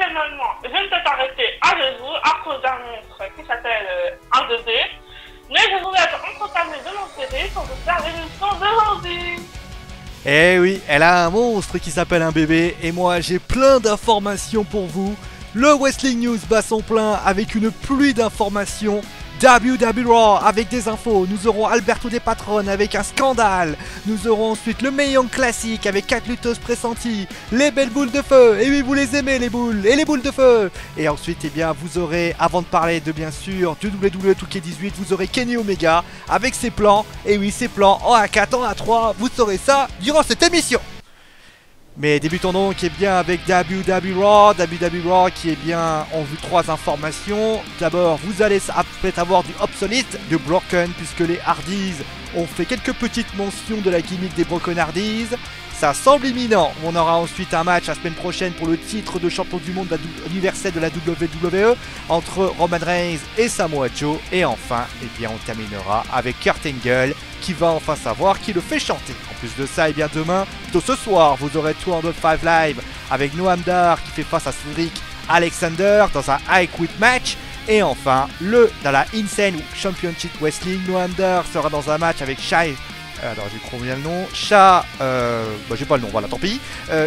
exceptionnellement, je ne peux pas rester avec vous à cause d'un monstre qui s'appelle un 2D, mais je voulais être accompagné de mon série pour vous faire l'émission d'aujourd'hui. Eh oui, elle a un monstre qui s'appelle un bébé, et moi j'ai plein d'informations pour vous. Le Wrestling News bat son plein avec une pluie d'informations. WWE Raw avec des infos, nous aurons Alberto Del Patron avec un scandale, nous aurons ensuite le Mae Young Classic avec 4 lutteuses pressenties, les belles boules de feu, et oui vous les aimez les boules, et les boules de feu. Et ensuite eh bien vous aurez, avant de parler de bien sûr du WWE 2K18, vous aurez Kenny Omega avec ses plans, et oui ses plans en A4, en A3, vous saurez ça durant cette émission. Mais débutons donc bien avec WWE Raw qui est bien en vue 3 informations. D'abord vous allez peut-être avoir du obsolete de Broken puisque les Hardys ont fait quelques petites mentions de la gimmick des Broken Hardys. Ça semble imminent. On aura ensuite un match la semaine prochaine pour le titre de champion du monde universel de la WWE entre Roman Reigns et Samoa Joe. Et enfin, eh bien, on terminera avec Kurt Angle qui va enfin savoir qui le fait chanter. En plus de ça, eh bien demain, ce soir, vous aurez 205 Live avec Noam Dar qui fait face à Cedric Alexander dans un I Quit match. Et enfin, dans la Insane Championship Wrestling, Noam Dar sera dans un match avec Shai. Alors j'ai trop bien le nom, j'ai pas le nom, voilà tant pis,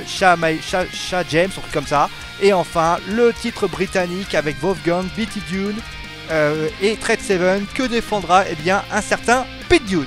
Shah James, un truc comme ça. Et enfin le titre britannique avec Wolfgang, BT Dune et Thread 7 que défendra eh bien un certain Pete Dune.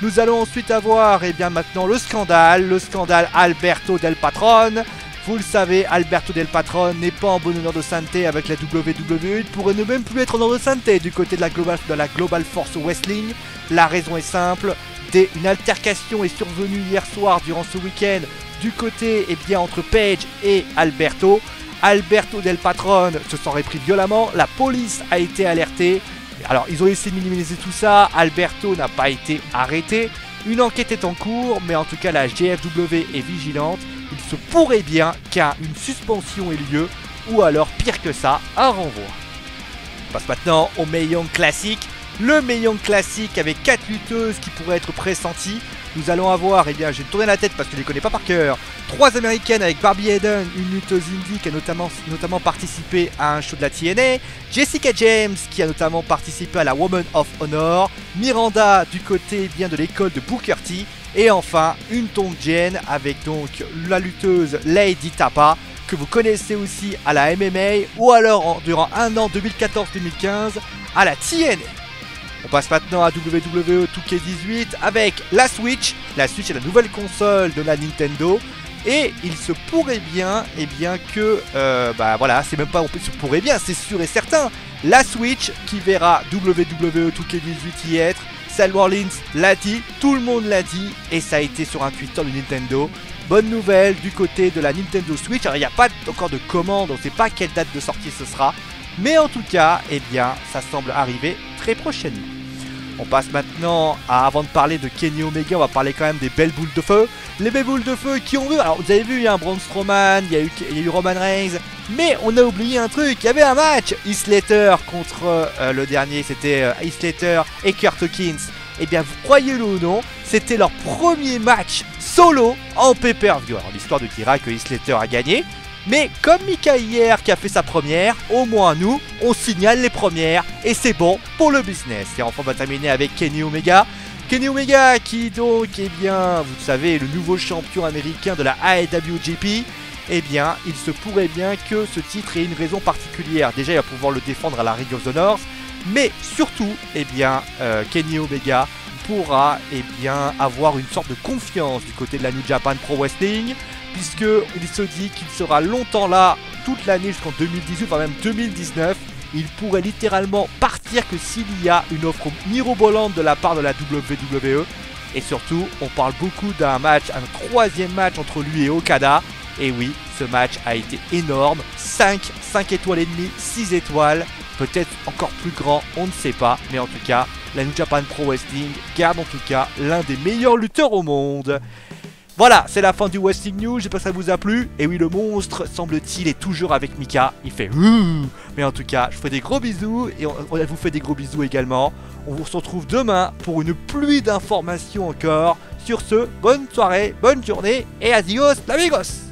Nous allons ensuite avoir eh bien maintenant le scandale Alberto Del Patron. Vous le savez, Alberto Del Patron n'est pas en bon honneur de santé avec la WWE. Il pourrait ne même plus être en honneur de santé du côté de la Global Force Wrestling. La raison est simple. Une altercation est survenue hier soir durant ce week-end du côté eh bien, entre Paige et Alberto. Alberto Del Patron se serait pris violemment, la police a été alertée. Alors ils ont essayé de minimiser tout ça, Alberto n'a pas été arrêté. Une enquête est en cours, mais en tout cas la GFW est vigilante. Il se pourrait bien qu'une suspension ait lieu, ou alors pire que ça, un renvoi. On passe maintenant au Mae Young Classic. Le Mae Young Classic avec 4 lutteuses qui pourraient être pressenties. Nous allons avoir, eh bien, j'ai tourné la tête parce que je ne les connais pas par cœur, 3 américaines avec Barbie Hayden, une lutteuse indie qui a notamment participé à un show de la TNA, Jessica James qui a notamment participé à la Woman of Honor, Miranda du côté eh bien, de l'école de Booker T, et enfin une Tong Jen avec donc la lutteuse Lady Tapa que vous connaissez aussi à la MMA ou alors durant un an 2014-2015 à la TNA. On passe maintenant à WWE 2K18 avec la Switch. La Switch est la nouvelle console de la Nintendo. Et il se pourrait bien, eh bien que, voilà, c'est même pas, il se pourrait bien, c'est sûr et certain. La Switch qui verra WWE 2K18 y être. Seth Rollins l'a dit, tout le monde l'a dit. Et ça a été sur un Twitter de Nintendo. Bonne nouvelle du côté de la Nintendo Switch. Alors il n'y a pas encore de commande, on ne sait pas quelle date de sortie ce sera. Mais en tout cas, eh bien, ça semble arriver très prochainement. On passe maintenant avant de parler de Kenny Omega, on va parler quand même des belles boules de feu. Les belles boules de feu qui ont vu, alors vous avez vu, il y a un Braun Strowman, il y a eu Roman Reigns, mais on a oublié un truc, il y avait un match, Heath Slater contre le dernier, c'était Heath Slater et Kurt Hawkins. Et bien, vous croyez-le ou non, c'était leur premier match solo en pay-per-view. Alors l'histoire de dira que Heath Slater a gagné. Mais comme Mika hier qui a fait sa première, au moins nous, on signale les premières et c'est bon pour le business. Et enfin on va terminer avec Kenny Omega. Kenny Omega qui donc, eh bien, vous savez, est le nouveau champion américain de la IWGP. Eh bien, il se pourrait bien que ce titre ait une raison particulière. Déjà, il va pouvoir le défendre à la Ring of the North. Mais surtout, eh bien, Kenny Omega pourra eh bien, avoir une sorte de confiance du côté de la New Japan Pro Wrestling. Puisqu'il se dit qu'il sera longtemps là, toute l'année jusqu'en 2018, voire même 2019. Il pourrait littéralement partir que s'il y a une offre mirobolante de la part de la WWE. Et surtout, on parle beaucoup d'un match, un troisième match entre lui et Okada. Et oui, ce match a été énorme. 5 étoiles et demie, 6 étoiles. Peut-être encore plus grand, on ne sait pas. Mais en tout cas, la New Japan Pro Wrestling garde en tout cas l'un des meilleurs lutteurs au monde. Voilà, c'est la fin du Wrestling News, j'espère que ça vous a plu. Et oui, le monstre, semble-t-il, est toujours avec Mika. Il fait mais en tout cas, je vous fais des gros bisous et on vous fait des gros bisous également. On se retrouve demain pour une pluie d'informations encore. Sur ce, bonne soirée, bonne journée et adios, amigos!